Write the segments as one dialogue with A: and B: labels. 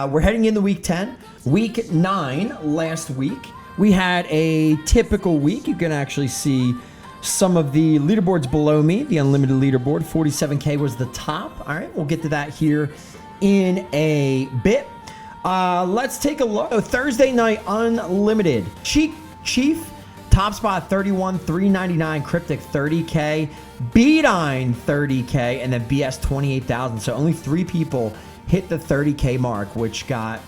A: We're heading into week 10. Week 9 last week, we had a typical week. You can actually see some of the leaderboards below me. The unlimited leaderboard, 47K was the top. All right, we'll get to that here in a bit. Let's take a look. Thursday night unlimited. Chief, top spot 31, 399. Cryptic 30K. B9 30K, and then BS 28,000. So only 3 people hit the 30K mark, which got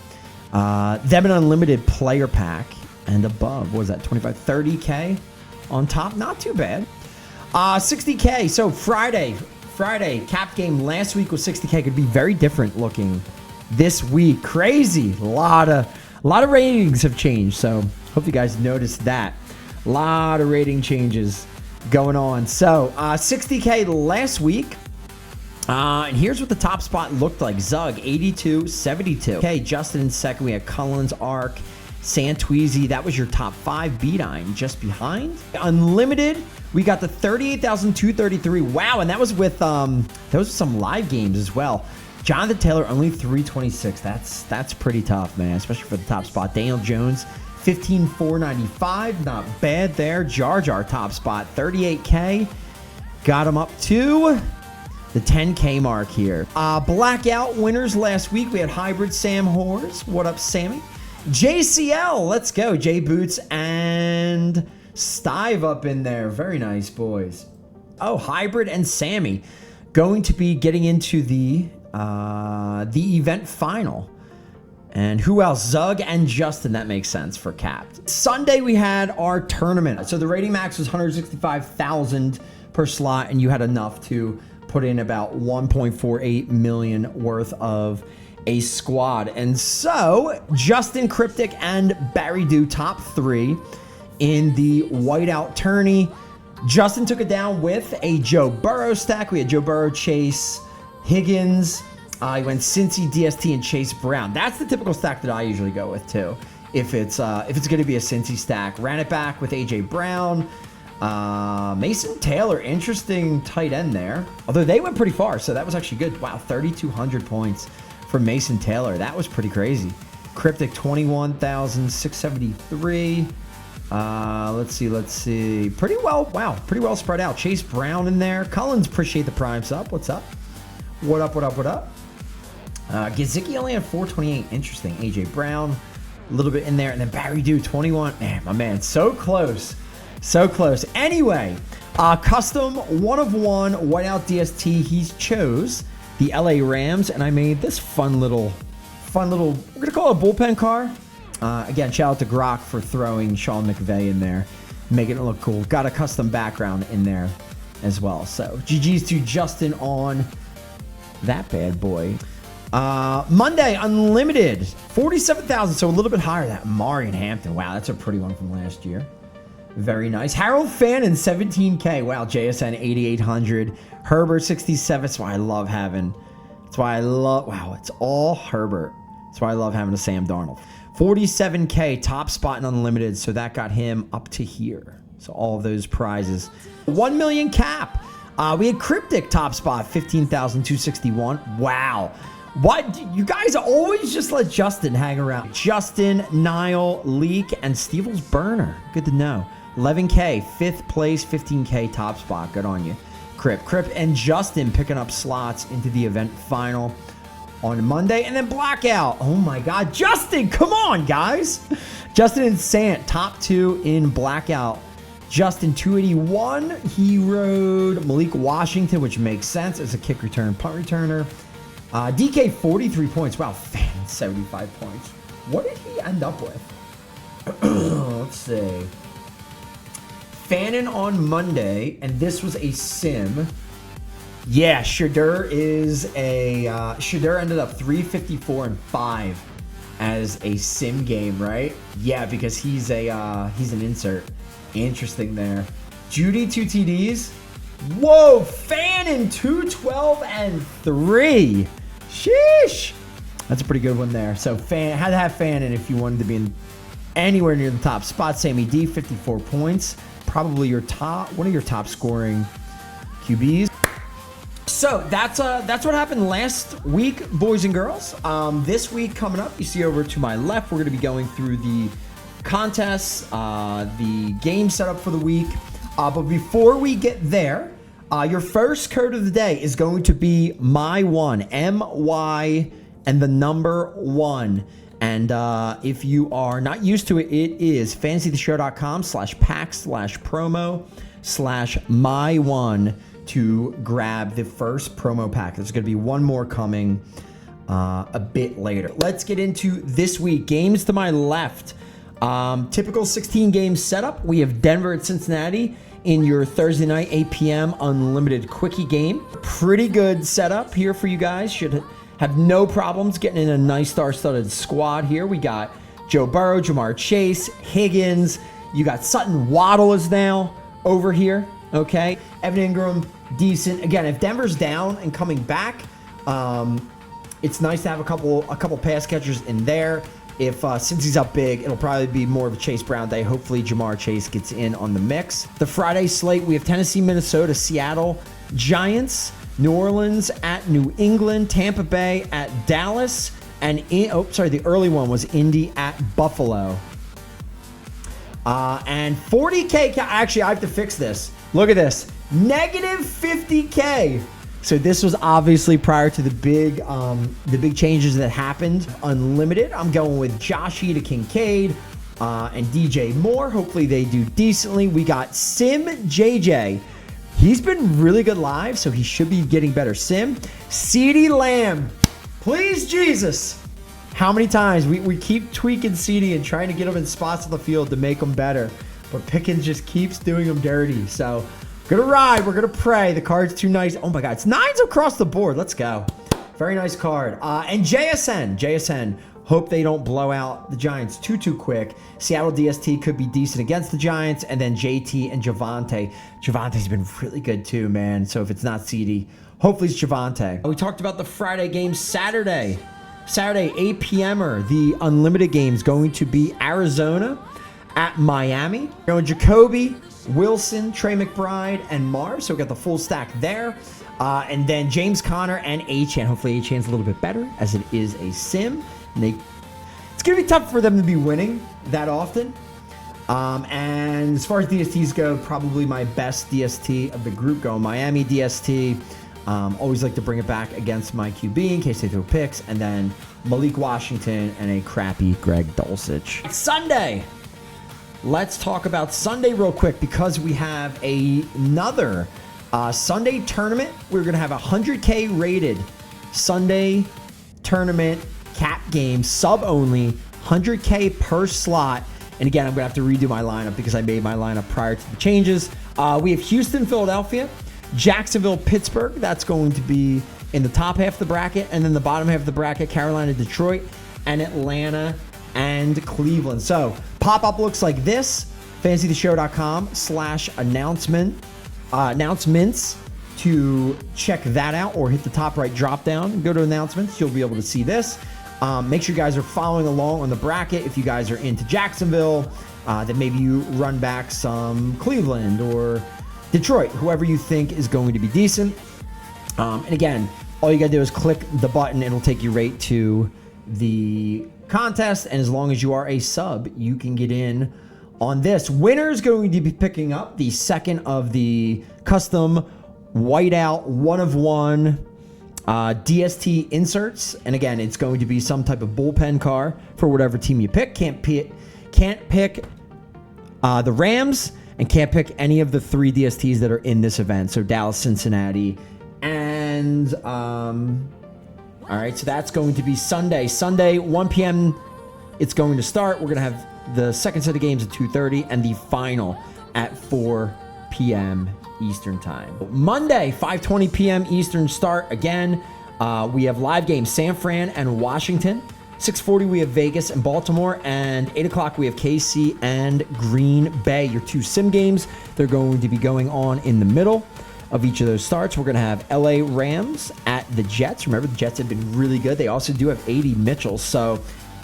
A: them an unlimited player pack and above. What was that, 25, 30K on top? Not too bad. 60K. So Friday cap game last week was 60K. Could be very different looking this week. Crazy. A lot of ratings have changed. So hope you guys noticed that. A lot of rating changes going on. So 60K last week. And here's what the top spot looked like. Zug, 82, 72. Okay, Justin in second. We had Cullens, Arc, Santweezy. That was your top 5. B9 just behind. Unlimited, we got the 38,233. Wow, and that was with some live games as well. Jonathan Taylor, only 326. That's pretty tough, man, especially for the top spot. Daniel Jones, 15,495. Not bad there. Jar Jar, top spot, 38K. Got him up to the 10K mark here. Blackout winners last week. We had Hybrid Sam Hors. What up, Sammy? JCL, let's go. J Boots and Stive up in there. Very nice, boys. Oh, Hybrid and Sammy going to be getting into the event final. And who else? Zug and Justin. That makes sense for capped. Sunday, we had our tournament. So the rating max was 165,000 per slot, and you had enough to put in about 1.48 million worth of a squad. And so Justin, Cryptic, and Barry do top 3 in the whiteout tourney. Justin took it down with a Joe Burrow stack. We had Joe Burrow, Chase, Higgins. He went Cincy, DST, and Chase Brown. That's the typical stack that I usually go with too. If it's going to be a Cincy stack, ran it back with AJ Brown. Mason Taylor, interesting tight end there. Although they went pretty far, so that was actually good. Wow, 3,200 points for Mason Taylor. That was pretty crazy. Cryptic, 21,673. Let's see. Pretty well spread out. Chase Brown in there. Cullens, appreciate the prime sub. What's up? What up? Gizicki only had 428. Interesting. AJ Brown, a little bit in there. And then Barry Dew, 21. Man, my man, so close. So close. Anyway, custom 1 of 1 whiteout DST. He chose the LA Rams, and I made this fun little, we're going to call it a bullpen car. Again, shout out to Grok for throwing Sean McVay in there, making it look cool. Got a custom background in there as well. So GG's to Justin on that bad boy. Monday, unlimited, 47,000, so a little bit higher. That Marion Hampton. Wow, that's a pretty one from last year. Very nice. Harold Fannin, 17K. Wow, JSN, 8,800. Herbert, 67. That's why I love having. Wow, it's all Herbert. That's why I love having a Sam Darnold. 47K, top spot in unlimited. So that got him up to here. So all of those prizes. 1 million cap. We had Cryptic top spot, 15,261. Wow. What? You guys always just let Justin hang around. Justin, Niall, Leak, and Stevel's Burner. Good to know. 11K, 5th place, 15K top spot. Good on you. Crip, and Justin picking up slots into the event final on Monday. And then Blackout. Oh my God. Justin, come on, guys. Justin and Sant, top 2 in Blackout. Justin, 281. He rode Malik Washington, which makes sense as a kick return, punt returner. DK, 43 points. Wow, Fan, 75 points. What did he end up with? Let's see. Fannin on Monday, and this was a sim. Yeah, Shadur ended up 354 and 5 as a sim game, right? Yeah, because he's an insert. Interesting there. Judy, 2 TDs. Whoa, Fannin, 212 and 3. Sheesh. That's a pretty good one there. So had to have Fannin if you wanted to be in anywhere near the top spot. Sammy D, 54 points. Probably one of your top scoring QBs. So that's what happened last week, boys and girls. This week coming up, you see over to my left, we're going to be going through the contests, the game setup for the week. But before we get there, your first code of the day is going to be MY1, MY and the number 1. And if you are not used to it, it is fantasytheshow.com/packs/promo/my1 to grab the first promo pack. There's going to be one more coming a bit later. Let's get into this week. Games to my left. Typical 16-game setup. We have Denver at Cincinnati in your Thursday night 8 p.m. unlimited quickie game. Pretty good setup here for you guys. Should have no problems getting in a nice star-studded squad here. We got Joe Burrow, Jamar Chase, Higgins. You got Sutton. Waddle is now over here. Okay, Evan Ingram, decent. Again, if Denver's down and coming back, it's nice to have a couple pass catchers in there. If since he's up big, it'll probably be more of a Chase Brown day. Hopefully, Jamar Chase gets in on the mix. The Friday slate, we have Tennessee, Minnesota, Seattle, Giants, New Orleans at New England, Tampa Bay at Dallas, and the early one was Indy at Buffalo. And 40K. Actually, I have to fix this. Look at this, negative 50K. So this was obviously prior to the big changes that happened. Unlimited. I'm going with Joshie to Kincaid and DJ Moore. Hopefully they do decently. We got Sim JJ. He's been really good live, so he should be getting better. Sim, CeeDee Lamb. Please, Jesus. How many times we keep tweaking CeeDee and trying to get him in spots on the field to make him better. But Pickens just keeps doing them dirty. So, we're going to ride. We're going to pray. The card's too nice. Oh, my God. It's 9s across the board. Let's go. Very nice card. And JSN. Hope they don't blow out the Giants too quick. Seattle DST could be decent against the Giants. And then JT and Javonte. Javante's been really good, too, man. So, if it's not CeeDee, hopefully it's Javonte. We talked about the Friday game Saturday. Saturday, 8 p.m.er. The unlimited game's going to be Arizona at Miami. Going Jacoby, Wilson, Trey McBride, and Mars. So we got the full stack there. And then James Conner and Achane. Hopefully Achane's a little bit better as it is a sim. And it's going to be tough for them to be winning that often. And as far as DSTs go, probably my best DST of the group going Miami DST. Always like to bring it back against my QB in case they throw picks. And then Malik Washington and a crappy Greg Dulcich. Sunday. Let's talk about Sunday real quick because we have another Sunday tournament. We're going to have a 100K rated Sunday tournament cap game, sub only, 100K per slot. And again, I'm going to have to redo my lineup because I made my lineup prior to the changes. We have Houston, Philadelphia, Jacksonville, Pittsburgh. That's going to be in the top half of the bracket. And then the bottom half of the bracket, Carolina, Detroit, and Atlanta and Cleveland. So pop-up looks like this. FantasyTheShow.com/announcements to check that out, or hit the top right drop down and go to announcements. You'll be able to see this. Make sure you guys are following along on the bracket. If you guys are into Jacksonville, then maybe you run back some Cleveland or Detroit, whoever you think is going to be decent. And again, all you got to do is click the button. It'll take you right to the contest, and as long as you are a sub, you can get in on this. Winner is going to be picking up the second of the custom whiteout 1-of-1 DST inserts, and again, it's going to be some type of bullpen car for whatever team you pick. Can't pick the Rams, and can't pick any of the 3 DSTs that are in this event. So Dallas, Cincinnati, and all right, so that's going to be Sunday. Sunday, 1 p.m. it's going to start. We're going to have the second set of games at 2:30 and the final at 4 p.m. Eastern time. Monday, 5:20 p.m. Eastern start. Again, we have live games, San Fran and Washington. 6:40 we have Vegas and Baltimore. And 8 o'clock we have KC and Green Bay. Your 2 sim games, they're going to be going on in the middle of each of those starts. We're going to have LA Rams at the Jets. Remember, the Jets have been really good. They also do have 80 Mitchell. So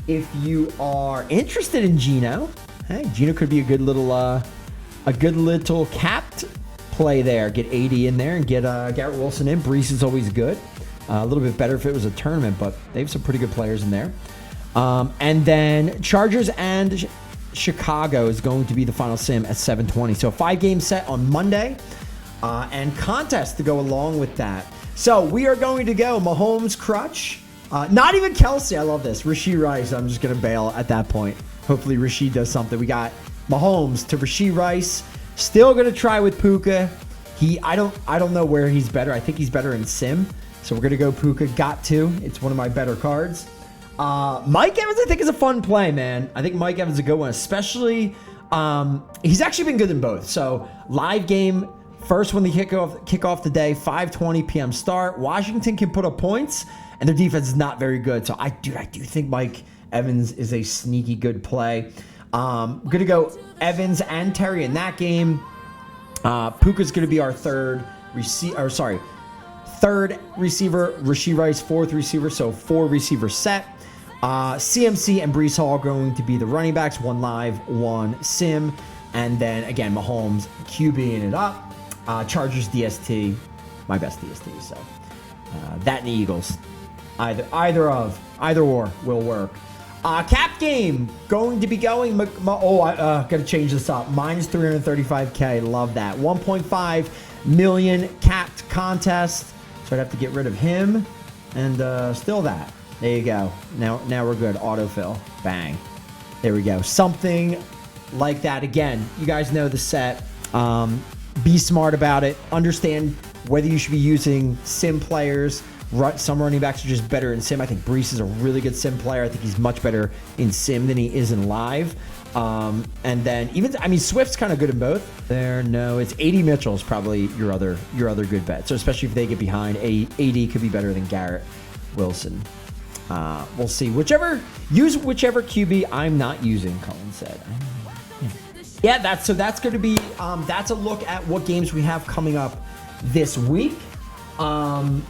A: if you are interested in Geno, hey, Geno could be a good little capped play there. Get 80 in there and get Garrett Wilson in. Brees is always good. A little bit better if it was a tournament, but they have some pretty good players in there. And then Chargers and Chicago is going to be the final sim at 7:20. So 5-game set on Monday and contest to go along with that. So we are going to go Mahomes Crutch. Not even Kelsey. I love this. Rashee Rice. I'm just going to bail at that point. Hopefully Rashee does something. We got Mahomes to Rashee Rice. Still going to try with Puka. I don't know where he's better. I think he's better in sim. So we're going to go Puka. Got to. It's one of my better cards. Mike Evans, I think, is a fun play, man. I think Mike Evans is a good one, especially he's actually been good in both. So live game, first when they kick off the day, 5:20 p.m. start. Washington can put up points, and their defense is not very good. So I do think Mike Evans is a sneaky good play. We're gonna go Evans and Terry in that game. Puka's gonna be our third receiver. Rashee Rice, fourth receiver. So 4 receiver set. CMC and Brees Hall going to be the running backs, 1 live, 1 sim. And then again, Mahomes QBing it up. Chargers DST, my best DST. So that and the Eagles, either or will work. Cap game going to be going. Gotta change this up. Minus 335K. Love that. 1.5 million capped contest. So I'd have to get rid of him, and still that. There you go. Now we're good. Autofill. Bang. There we go. Something like that. Again, you guys know the set. Be smart about it. Understand whether you should be using sim players. Some running backs are just better in sim. I think Brees is a really good sim player. I think he's much better in sim than he is in live. And then Swift's kind of good in both. It's AD Mitchell's probably your other good bet. So especially if they get behind, AD could be better than Garrett Wilson. We'll see. Use whichever QB I'm not using, Colin said. Yeah, that's going to be that's a look at what games we have coming up this week. Again,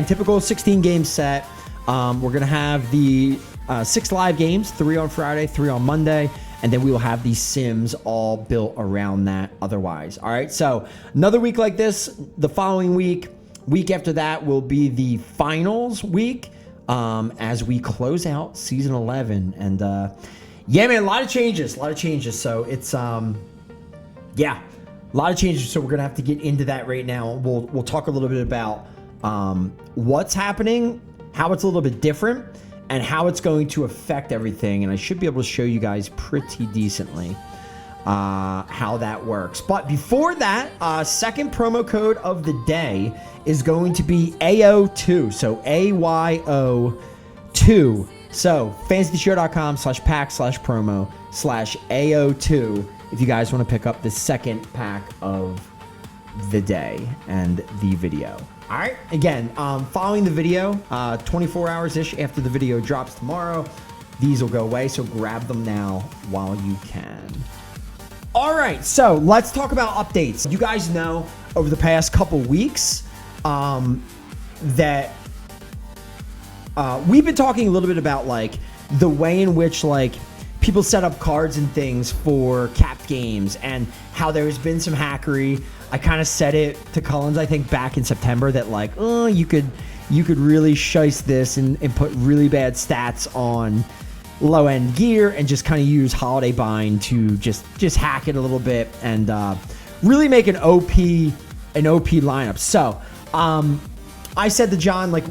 A: typical 16-game set. We're going to have the 6 live games, 3 on Friday, 3 on Monday, and then we will have these sims all built around that otherwise. All right, so another week like this, the following week after that will be the finals week as we close out season 11. And yeah, man, a lot of changes. So it's, a lot of changes. So we're going to have to get into that right now. We'll talk a little bit about what's happening, how it's a little bit different, and how it's going to affect everything. And I should be able to show you guys pretty decently how that works. But before that, second promo code of the day is going to be AYO2. So AYO2. So fantasyshow.com/pack/promo/AYO2 if you guys want to pick up the second pack of the day and the video. All right. Again, following the video, 24 hours-ish after the video drops tomorrow, these will go away. So grab them now while you can. All right. So let's talk about updates. You guys know over the past couple weeks that we've been talking a little bit about like the way in which like people set up cards and things for capped games and how there's been some hackery. I kind of said it to Collins, I think, back in September that like, you could really shice this and put really bad stats on low end gear and just kind of use holiday bind to just hack it a little bit and really make an OP lineup. So I said to John, like,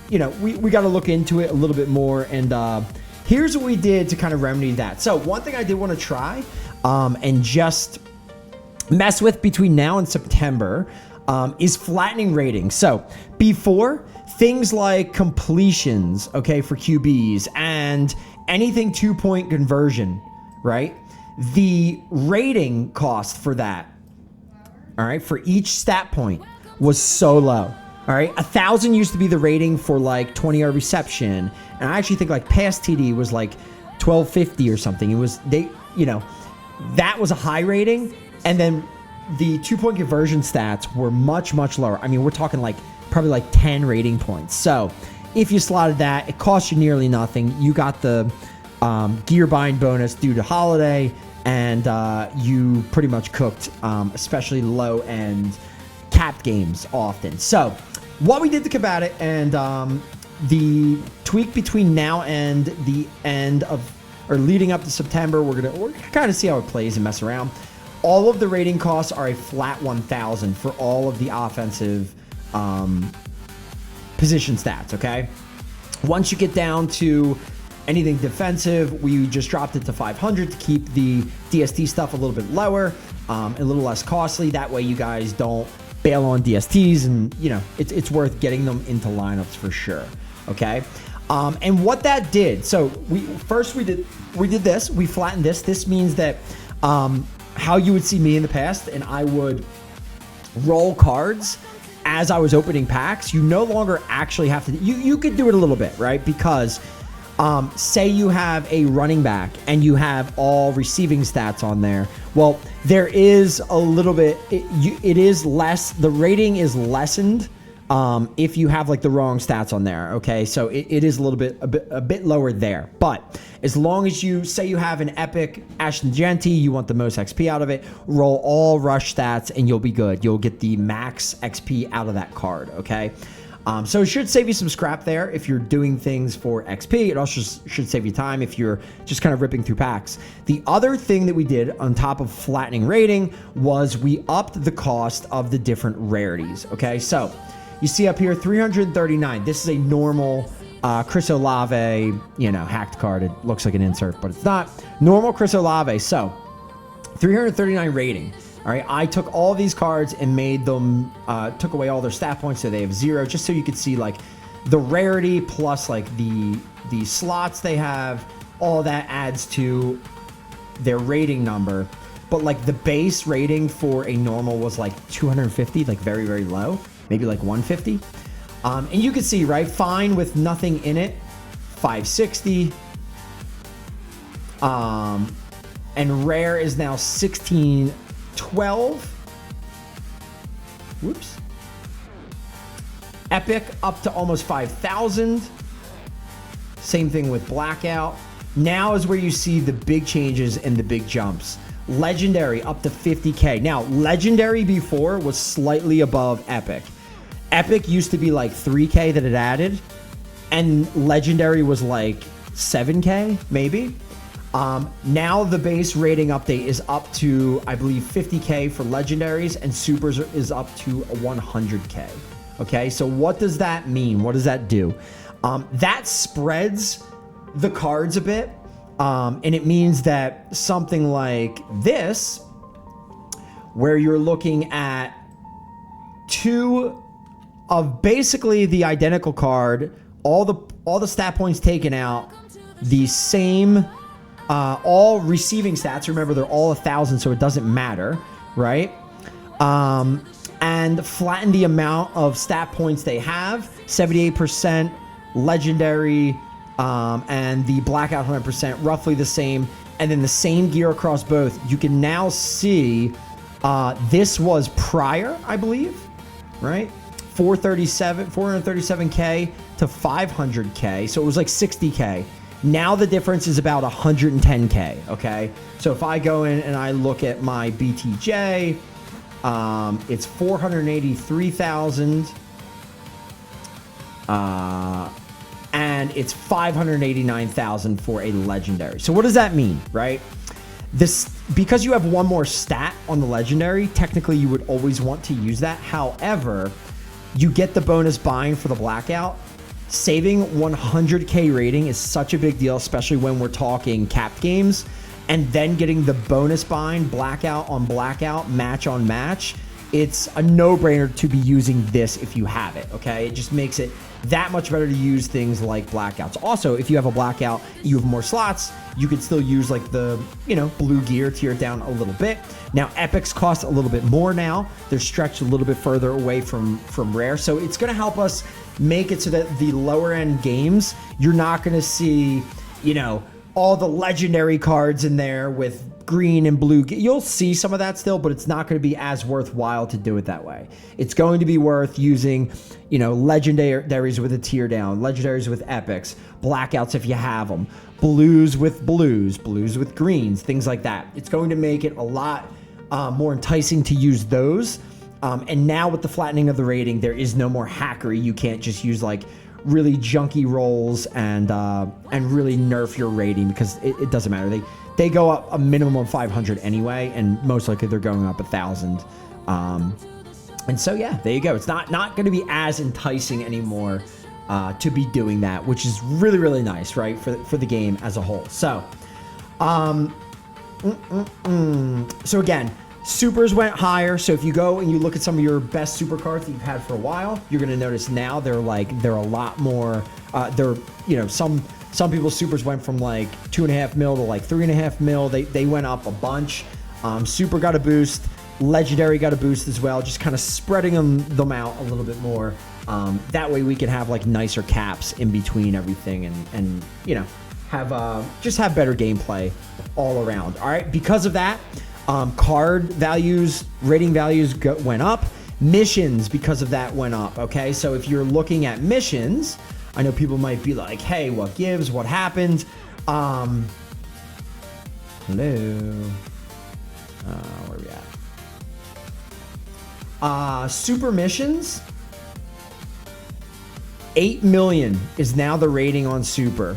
A: we got to look into it a little bit more, and here's what we did to kind of remedy that. So one thing I did want to try and just mess with between now and September is flattening ratings. So before, things like completions, okay, for QBs and anything 2-point conversion, right? The rating cost for that, all right, for each stat point was so low. All right, 1,000 used to be the rating for like 20-yard reception, and I actually think like pass TD was like 1,250 or something. It was that was a high rating, and then the 2-point conversion stats were much lower. I mean, we're talking like probably like 10 rating points. So if you slotted that, it cost you nearly nothing. You got the gear bind bonus due to holiday, and you pretty much cooked, especially low-end capped games often. So what we did to combat it, and the tweak between now and the end of, or leading up to September, we're gonna kind of see how it plays and mess around. All of the rating costs are a flat 1,000 for all of the offensive position stats, okay? Once you get down to anything defensive, we just dropped it to 500 to keep the DST stuff a little bit lower, a little less costly. That way you guys don't bail on DSTs, and you know, it's worth getting them into lineups for sure, okay? And what that did, so we did this, we flattened this. This means that how you would see me in the past, and I would roll cards as I was opening packs. You no longer actually have to, you could do it a little bit, right? Because say you have a running back and you have all receiving stats on there. Well, there is a little bit, it is less, the rating is lessened if you have like the wrong stats on there, okay? So it is a bit lower there. But as long as you say you have an epic Ashton Genty, you want the most XP out of it, roll all rush stats and you'll be good. You'll get the max XP out of that card, okay? So it should save you some scrap there if you're doing things for XP. It also should save you time if you're just kind of ripping through packs. The other thing that we did on top of flattening rating was we upped the cost of the different rarities, okay? So you see up here, 339. This is a normal Chris Olave, you know, hacked card. It looks like an insert, but it's not. Normal Chris Olave. So 339 rating. All right, I took all these cards and made them, took away all their stat points so they have 0, just so you could see like the rarity plus like the slots they have. All that adds to their rating number. But like the base rating for a normal was like 250, like very, very low, maybe like 150. And you can see, right, fine with nothing in it, 560. And rare is now 1612. Whoops. Epic up to almost 5,000. Same thing with Blackout. Now is where you see the big changes and the big jumps. Legendary up to 50K. Now, Legendary before was slightly above Epic. Epic used to be like 3K that it added, and Legendary was like 7K, maybe. Now the base rating update is up to, I believe, 50K for Legendaries, and Supers is up to 100K. Okay, so what does that mean? What does that do? That spreads the cards a bit, and it means that something like this, where you're looking at 2 of basically the identical card, all the stat points taken out, the same, all receiving stats. Remember, they're all 1,000, so it doesn't matter, right? And flatten the amount of stat points they have, 78% Legendary, and the Blackout 100%, roughly the same, and then the same gear across both. You can now see this was prior, I believe, right? 437K to 500K, so it was like 60K. Now the difference is about 110K, okay? So if I go in and I look at my BTJ, it's 483,000, and it's 589,000 for a Legendary. So what does that mean, right? This, because you have one more stat on the Legendary, technically you would always want to use that. However, you get the bonus bind for the Blackout. Saving 100K rating is such a big deal, especially when we're talking capped games. And then getting the bonus bind, Blackout on Blackout, match on match. It's a no-brainer to be using this if you have it, okay? It just makes it that much better to use things like Blackouts. Also, if you have a Blackout, you have more slots, you could still use like the, you know, blue gear, tear it down a little bit. Now, Epics cost a little bit more now. They're stretched a little bit further away from Rare. So it's going to help us make it so that the lower end games, you're not going to see, you know, all the legendary cards in there with green and blue. You'll see some of that still, but it's not going to be as worthwhile to do it that way. It's going to be worth using, you know, legendaries with a tier down, legendaries with epics, blackouts if you have them, blues with greens, things like that. It's going to make it a lot more enticing to use those. And now with the flattening of the rating, there is no more hackery. You can't just use like really junky rolls and really nerf your rating, because it doesn't matter. They go up a minimum of 500 anyway, and most likely they're going up 1,000. And so yeah, there you go. It's not going to be as enticing anymore to be doing that, which is really, really nice, right, for the game as a whole. So, so again, supers went higher. So if you go and you look at some of your best super cards that you've had for a while, you're going to notice now they're a lot more. Some people's supers went from like 2.5 mil to like 3.5 mil. They went up a bunch. Super got a boost. Legendary got a boost as well. Just kind of spreading them out a little bit more. That way we can have like nicer caps in between everything, and you know, have better gameplay all around. All right. Because of that, card values, rating values went up. Missions, because of that, went up. Okay. So if you're looking at missions, I know people might be like, hey, what gives? What happened? Hello. Where are we at? Super missions. 8 million is now the rating on super.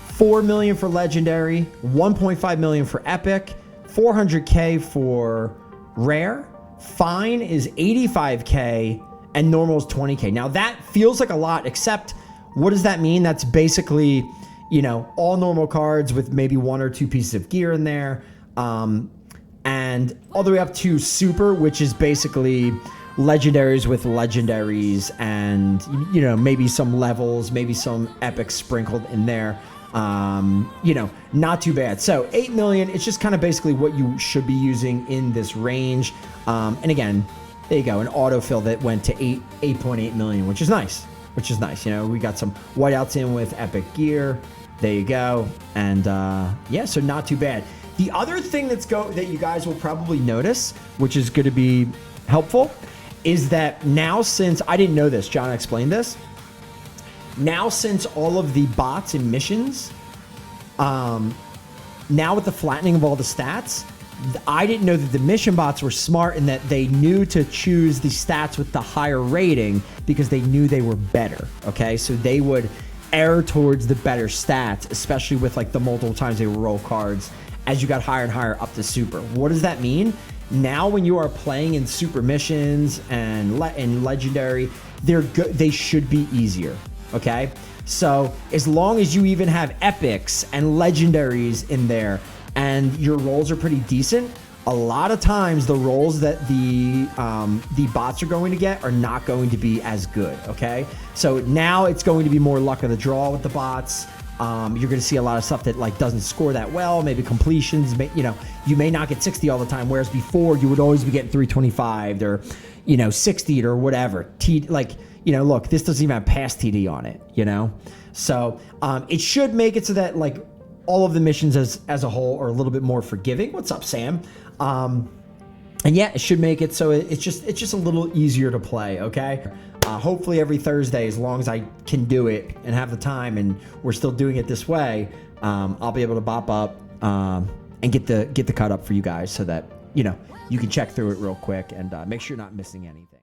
A: 4 million for legendary. 1.5 million for epic. 400K for rare. Fine is 85K. And normal is 20K. Now that feels like a lot, except what does that mean? That's basically, you know, all normal cards with maybe 1 or 2 pieces of gear in there. And all the way up to super, which is basically legendaries with legendaries and, you know, maybe some levels, maybe some epics sprinkled in there. You know, not too bad. So 8 million, it's just kind of basically what you should be using in this range. And again, there you go, an autofill that went to 8.8 million, which is nice. You know, we got some whiteouts in with epic gear. There you go. And yeah, so not too bad. The other thing that you guys will probably notice, which is going to be helpful, is that now, since I didn't know this, John explained this. Now, since all of the bots and missions, now with the flattening of all the stats, I didn't know that the mission bots were smart in that they knew to choose the stats with the higher rating because they knew they were better. Okay, so they would err towards the better stats, especially with like the multiple times they would roll cards as you got higher and higher up to super. What does that mean? Now, when you are playing in super missions and legendary, they should be easier. Okay, so as long as you even have epics and legendaries in there, and your rolls are pretty decent, a lot of times the rolls that the bots are going to get are not going to be as good. Okay, so now it's going to be more luck of the draw with the bots. You're going to see a lot of stuff that like doesn't score that well. Maybe completions, you may not get 60 all the time, whereas before you would always be getting 325 or 60 or whatever. Look, this doesn't even have past TD on it. So it should make it so that like all of the missions as a whole are a little bit more forgiving. What's up, Sam? And yeah, it should make it so it's just a little easier to play. Okay. Hopefully every Thursday, as long as I can do it and have the time, and we're still doing it this way, I'll be able to bop up and get the cut up for you guys so that you can check through it real quick and make sure you're not missing anything.